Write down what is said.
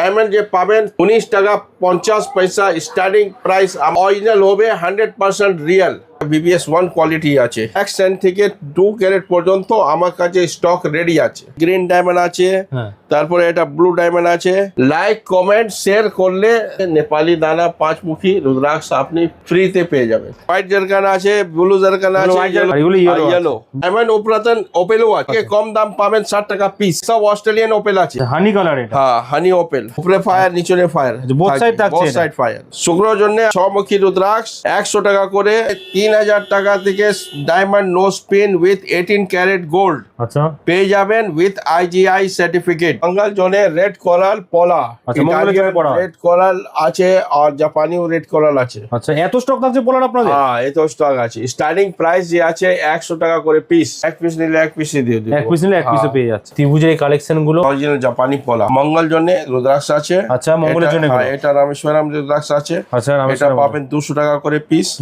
Diamond যে পাবেন 19 টাকা 50 পয়সা স্টার্টিং প্রাইস। অরিজিনাল হবে 100% রিয়েল। BBS 1 কোয়ালিটি আছে। 1 সেন্ট থেকে 2 ক্যারেট পর্যন্ত আমার কাছে স্টক রেডি আছে। গ্রিন ডায়মন্ড আছে, তারপরে এটা ব্লু ডায়মন্ড আছে। লাইক কমেন্ট শেয়ার করলে নেপালি দানা 5 মুখী রুদ্রাক্ষ আপনি ফ্রিতে পেয়ে যাবেন। হোয়াইট জারকান আছে, ব্লু জারকান আছে, ইয়েলো ডায়মন্ড উপরাতন ওপেলও আছে। কম দাম পাবেন 60 টাকা পিস। সব অস্ট্রেলিয়ান ওপেল আছে। হানি কালার এটা? হ্যাঁ, হানি ওপেল। উপরে ফায়ার, নিচে ফায়ার, বোথ সাইড থাকছে। Both side fire. শুক্রর জন্য 6 মুখী রুদ্রাক্ষ 100 টাকা করে। 3000 টাকা থেকে diamond nose pin with 18 carat gold আচ্ছা পেয়ে যাবেন উইথ IGI সার্টিফিকেট। মঙ্গল জোনে রেড কোরাল পলা, আচ্ছা, মঙ্গলের জন্য পলা। রেড কোরাল আছে আর জাপানিও রেড কোরাল আছে। আচ্ছা, এত স্টক থাকছে পোলার আপনাদের? হ্যাঁ, এত স্টক আছে। স্টার্টিং প্রাইস যে আছে 100 টাকা করে পিস। এক পিস নিলে এক পিসই দিয়ে দেব। এক পিস নিলে এক পিসে পেয়ে যাচ্ছে। ত্রিভুজের এই কালেকশন গুলো অরিজিনাল জাপানি পলা। মঙ্গল জন্য রুদ্রাক্ষ আছে। আচ্ছা, মঙ্গলের জন্য এটা রামেশ্বরম রুদ্রাক্ষ আছে। আচ্ছা, এটা পাবেন 200 টাকা করে পিস।